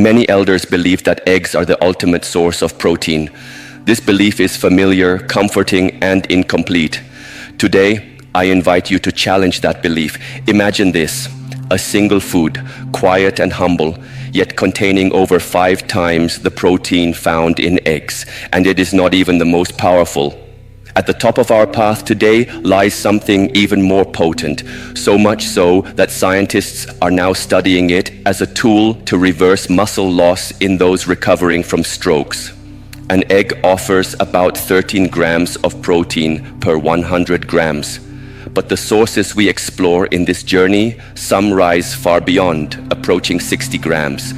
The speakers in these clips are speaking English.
Many elders believe that eggs are the ultimate source of protein. This belief is familiar, comforting, and incomplete. Today, I invite you to challenge that belief. Imagine this: a single food, quiet and humble, yet containing over 5 times the protein found in eggs, and it is not even the most powerful. At the top of our path today lies something even more potent, so much so that scientists are now studying it as a tool to reverse muscle loss in those recovering from strokes. An egg offers about 13 grams of protein per 100 grams. But the sources we explore in this journey, some rise far beyond, approaching 60 grams.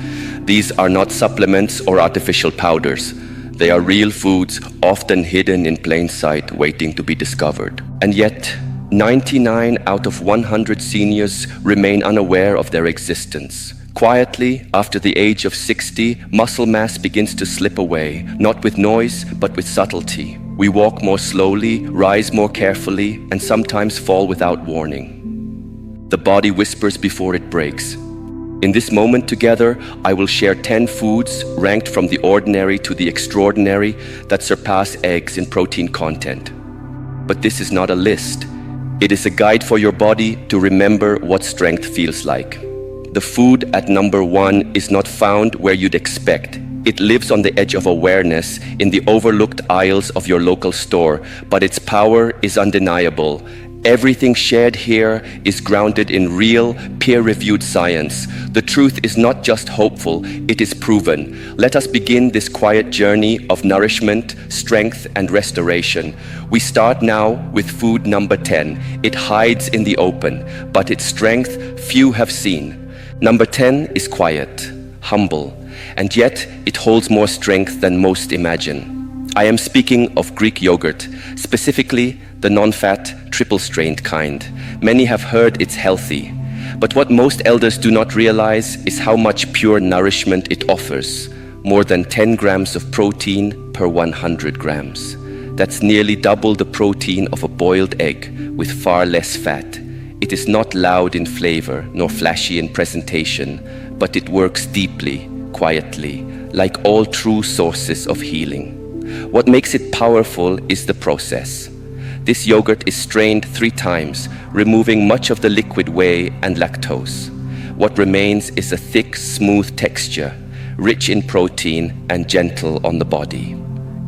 These are not supplements or artificial powders. They are real foods, often hidden in plain sight, waiting to be discovered. And yet, 99 out of 100 seniors remain unaware of their existence. Quietly, after the age of 60, muscle mass begins to slip away, not with noise, but with subtlety. We walk more slowly, rise more carefully, and sometimes fall without warning. The body whispers before it breaks. In this moment together, I will share 10 foods ranked from the ordinary to the extraordinary that surpass eggs in protein content. But this is not a list. It is a guide for your body to remember what strength feels like. The food at number 1 is not found where you'd expect. It lives on the edge of awareness in the overlooked aisles of your local store, but its power is undeniable. Everything shared here is grounded in real, peer-reviewed science. The truth is not just hopeful, it is proven. Let us begin this quiet journey of nourishment, strength, and restoration. We start now with food number 10. It hides in the open, but its strength few have seen. Number 10 is quiet, humble, and yet it holds more strength than most imagine. I am speaking of Greek yogurt, specifically the non-fat, triple-strained kind. Many have heard it's healthy, but what most elders do not realize is how much pure nourishment it offers. More than 10 grams of protein per 100 grams. That's nearly double the protein of a boiled egg with far less fat. It is not loud in flavor nor flashy in presentation, but it works deeply, quietly, like all true sources of healing. What makes it powerful is the process. This yogurt is strained 3 times, removing much of the liquid whey and lactose. What remains is a thick, smooth texture, rich in protein and gentle on the body.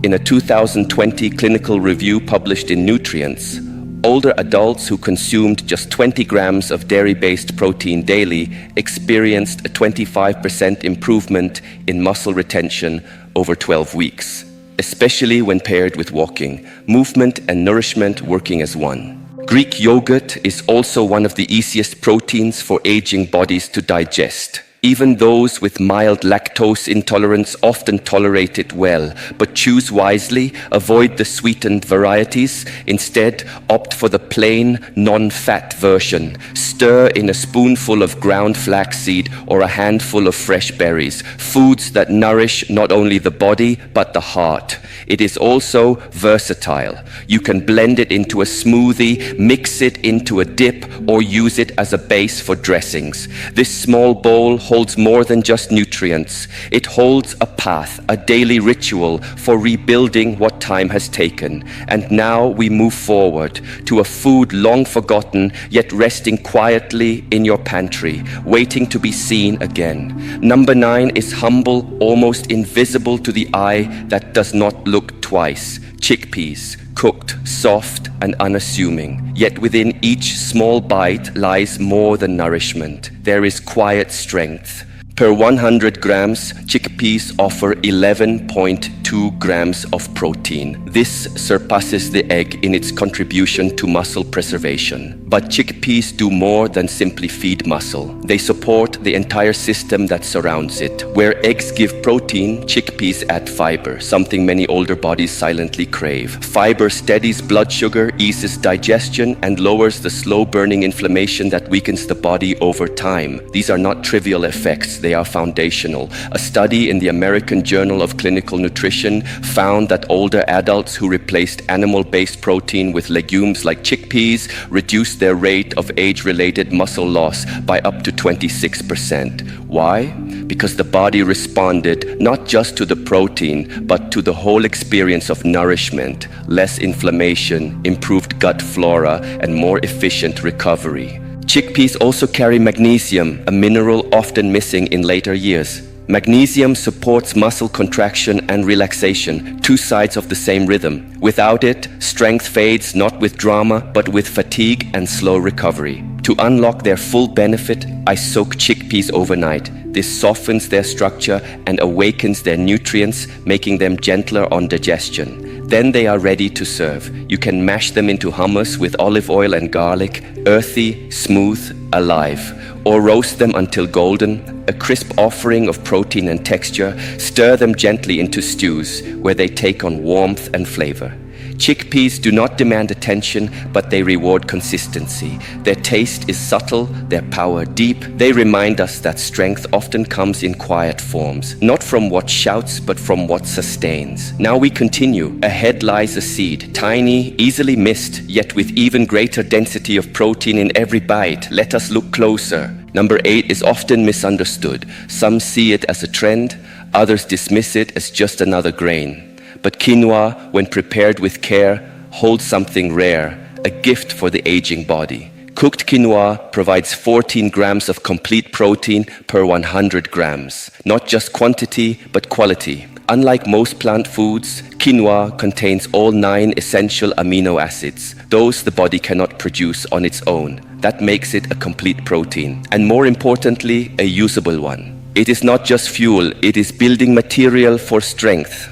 In a 2020 clinical review published in Nutrients, older adults who consumed just 20 grams of dairy-based protein daily experienced a 25% improvement in muscle retention over 12 weeks, especially when paired with walking, movement and nourishment working as one. Greek yogurt is also one of the easiest proteins for aging bodies to digest. Even those with mild lactose intolerance often tolerate it well, but choose wisely, avoid the sweetened varieties, instead opt for the plain, non-fat version. Stir in a spoonful of ground flaxseed or a handful of fresh berries, foods that nourish not only the body, but the heart. It is also versatile. You can blend it into a smoothie, mix it into a dip, or use it as a base for dressings. This small bowl holds more than just nutrients. It holds a path, a daily ritual for rebuilding what time has taken. And now we move forward to a food long forgotten, yet resting quietly in your pantry, waiting to be seen again. Number 9 is humble, almost invisible to the eye that does not look twice. Chickpeas, cooked, soft, and unassuming. Yet within each small bite lies more than nourishment. There is quiet strength. Per 100 grams, chickpeas offer 11.2 grams of protein. This surpasses the egg in its contribution to muscle preservation. But chickpeas do more than simply feed muscle. They support the entire system that surrounds it. Where eggs give protein, chickpeas add fiber, something many older bodies silently crave. Fiber steadies blood sugar, eases digestion, and lowers the slow-burning inflammation that weakens the body over time. These are not trivial effects. They are foundational. A study in the American Journal of Clinical Nutrition found that older adults who replaced animal-based protein with legumes like chickpeas reduced their rate of age-related muscle loss by up to 26%. Why? because the body responded not just to the protein, but to the whole experience of nourishment, less inflammation, improved gut flora, and more efficient recovery. Chickpeas also carry magnesium, a mineral often missing in later years. Magnesium supports muscle contraction and relaxation, two sides of the same rhythm. Without it, strength fades not with drama, but with fatigue and slow recovery. To unlock their full benefit, I soak chickpeas overnight. This softens their structure and awakens their nutrients, making them gentler on digestion. Then they are ready to serve. You can mash them into hummus with olive oil and garlic, earthy, smooth, alive. Or roast them until golden, a crisp offering of protein and texture. Stir them gently into stews, where they take on warmth and flavor. Chickpeas do not demand attention, but they reward consistency. Their taste is subtle, their power deep. They remind us that strength often comes in quiet forms, not from what shouts, but from what sustains. Now we continue. Ahead lies a seed, tiny, easily missed, yet with even greater density of protein in every bite. Let us look closer. Number 8 is often misunderstood. Some see it as a trend, others dismiss it as just another grain. But quinoa, when prepared with care, holds something rare, a gift for the aging body. Cooked quinoa provides 14 grams of complete protein per 100 grams. Not just quantity, but quality. Unlike most plant foods, quinoa contains all 9 essential amino acids, those the body cannot produce on its own. That makes it a complete protein, and more importantly, a usable one. It is not just fuel, it is building material for strength.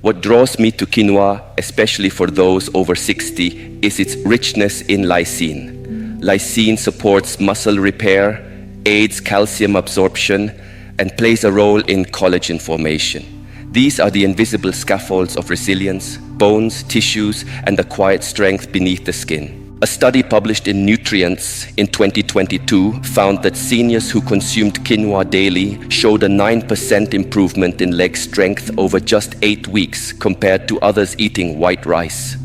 What draws me to quinoa, especially for those over 60, is its richness in lysine. Lysine supports muscle repair, aids calcium absorption, and plays a role in collagen formation. These are the invisible scaffolds of resilience, bones, tissues, and the quiet strength beneath the skin. A study published in Nutrients in 2022 found that seniors who consumed quinoa daily showed a 9% improvement in leg strength over just 8 weeks compared to others eating white rice.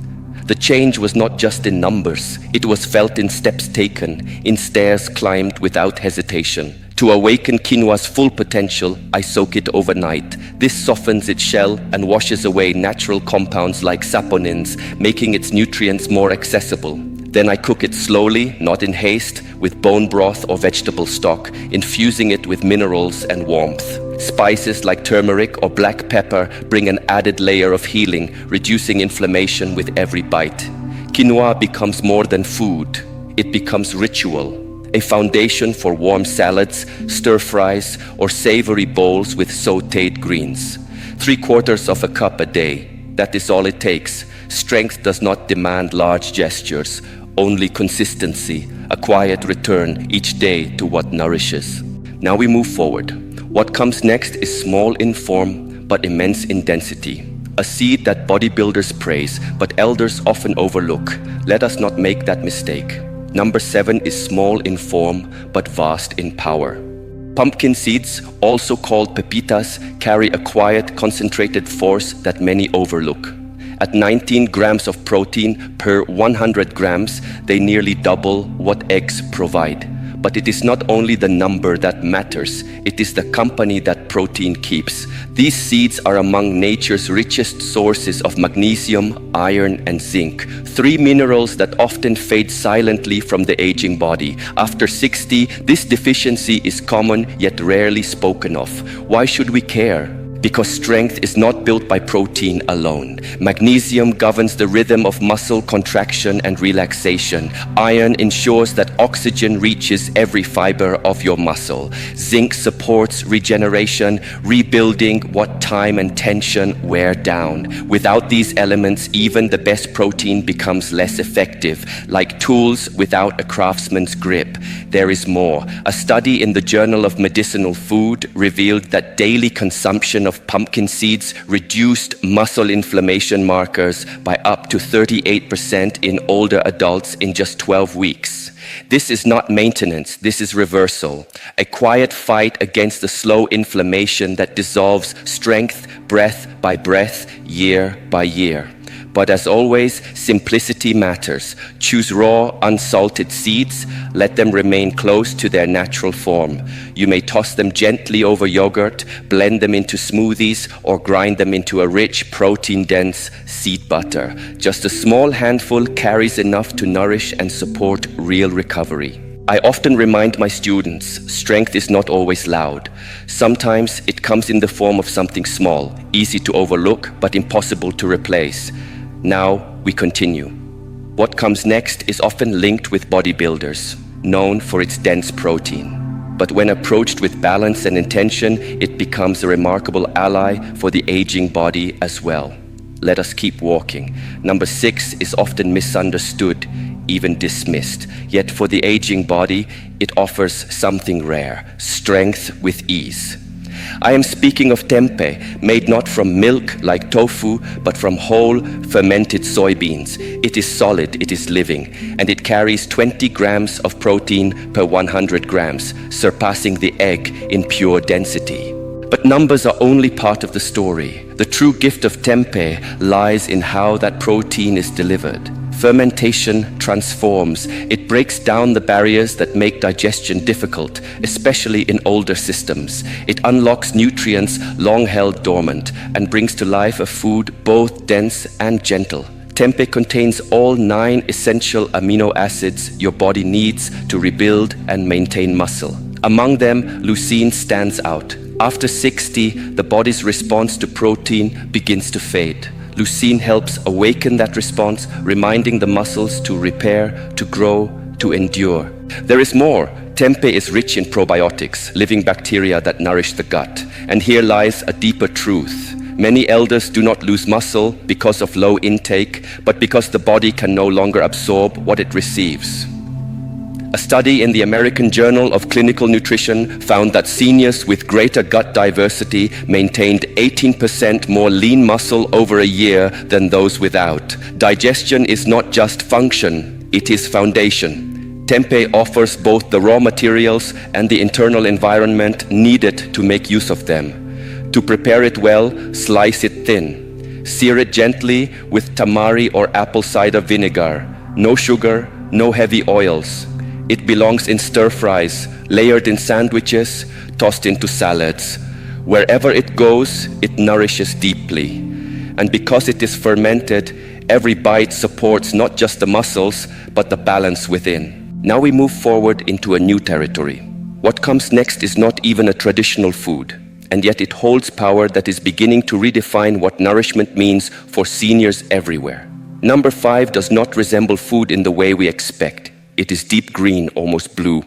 The change was not just in numbers, it was felt in steps taken, in stairs climbed without hesitation. To awaken quinoa's full potential, I soak it overnight. This softens its shell and washes away natural compounds like saponins, making its nutrients more accessible. Then I cook it slowly, not in haste, with bone broth or vegetable stock, infusing it with minerals and warmth. Spices like turmeric or black pepper bring an added layer of healing, reducing inflammation with every bite. Quinoa becomes more than food. It becomes ritual, a foundation for warm salads, stir-fries, or savory bowls with sautéed greens. 3/4 of a cup a day. That is all it takes. Strength does not demand large gestures, only consistency, a quiet return each day to what nourishes. Now we move forward. What comes next is small in form, but immense in density. A seed that bodybuilders praise, but elders often overlook. Let us not make that mistake. Number 7 is small in form, but vast in power. Pumpkin seeds, also called pepitas, carry a quiet, concentrated force that many overlook. At 19 grams of protein per 100 grams, they nearly double what eggs provide. But it is not only the number that matters, it is the company that protein keeps. These seeds are among nature's richest sources of magnesium, iron, and zinc, 3 minerals that often fade silently from the aging body. After 60, this deficiency is common yet rarely spoken of. Why should we care? Because strength is not built by protein alone. Magnesium governs the rhythm of muscle contraction and relaxation. Iron ensures that oxygen reaches every fiber of your muscle. Zinc supports regeneration, rebuilding what time and tension wear down. Without these elements, even the best protein becomes less effective, like tools without a craftsman's grip. There is more. A study in the Journal of Medicinal Food revealed that daily consumption of pumpkin seeds reduced muscle inflammation markers by up to 38% in older adults in just 12 weeks. This is not maintenance, this is reversal. A quiet fight against the slow inflammation that dissolves strength, breath by breath, year by year. But as always, simplicity matters. Choose raw, unsalted seeds. Let them remain close to their natural form. You may toss them gently over yogurt, blend them into smoothies, or grind them into a rich, protein-dense seed butter. Just a small handful carries enough to nourish and support real recovery. I often remind my students, strength is not always loud. Sometimes it comes in the form of something small, easy to overlook, but impossible to replace. Now we continue. What comes next is often linked with bodybuilders, known for its dense protein. But when approached with balance and intention, it becomes a remarkable ally for the aging body as well. Let us keep walking. Number 6 is often misunderstood, even dismissed. Yet for the aging body, it offers something rare, strength with ease. I am speaking of tempeh, made not from milk like tofu, but from whole fermented soybeans. It is solid, it is living, and it carries 20 grams of protein per 100 grams, surpassing the egg in pure density. But numbers are only part of the story. The true gift of tempeh lies in how that protein is delivered. Fermentation transforms. It breaks down the barriers that make digestion difficult, especially in older systems. It unlocks nutrients long held dormant and brings to life a food both dense and gentle. Tempeh contains all 9 essential amino acids your body needs to rebuild and maintain muscle. Among them, leucine stands out. After 60, the body's response to protein begins to fade. Leucine helps awaken that response, reminding the muscles to repair, to grow, to endure. There is more. Tempeh is rich in probiotics, living bacteria that nourish the gut. And here lies a deeper truth. Many elders do not lose muscle because of low intake, but because the body can no longer absorb what it receives. A study in the American Journal of Clinical Nutrition found that seniors with greater gut diversity maintained 18% more lean muscle over a year than those without. Digestion is not just function, it is foundation. Tempeh offers both the raw materials and the internal environment needed to make use of them. To prepare it well, slice it thin. Sear it gently with tamari or apple cider vinegar. No sugar, no heavy oils. It belongs in stir-fries, layered in sandwiches, tossed into salads. Wherever it goes, it nourishes deeply. And because it is fermented, every bite supports not just the muscles, but the balance within. Now we move forward into a new territory. What comes next is not even a traditional food, and yet it holds power that is beginning to redefine what nourishment means for seniors everywhere. Number 5 does not resemble food in the way we expect. It is deep green, almost blue,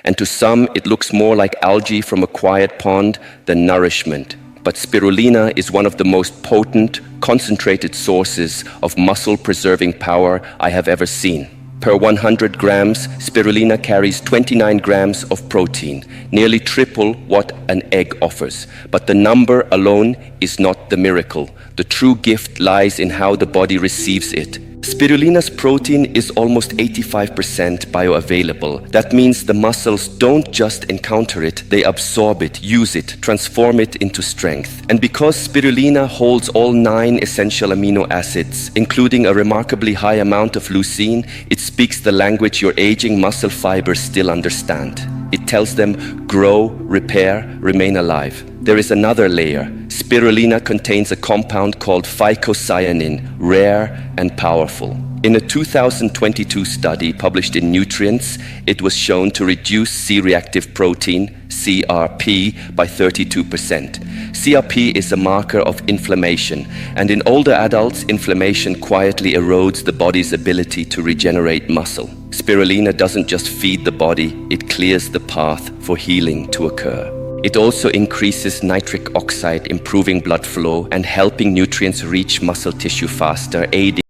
and to some it looks more like algae from a quiet pond than nourishment. But spirulina is one of the most potent, concentrated sources of muscle-preserving power I have ever seen. Per 100 grams, spirulina carries 29 grams of protein, nearly triple what an egg offers. But the number alone is not the miracle. The true gift lies in how the body receives it. Spirulina's protein is almost 85% bioavailable. That means the muscles don't just encounter it, they absorb it, use it, transform it into strength. And because spirulina holds all 9 essential amino acids, including a remarkably high amount of leucine, it speaks the language your aging muscle fibers still understand. It tells them, grow, repair, remain alive. There is another layer. Spirulina contains a compound called phycocyanin, rare and powerful. In a 2022 study published in Nutrients, it was shown to reduce C-reactive protein, CRP, by 32%. CRP is a marker of inflammation, and in older adults, inflammation quietly erodes the body's ability to regenerate muscle. Spirulina doesn't just feed the body, it clears the path for healing to occur. It also increases nitric oxide, improving blood flow and helping nutrients reach muscle tissue faster, aiding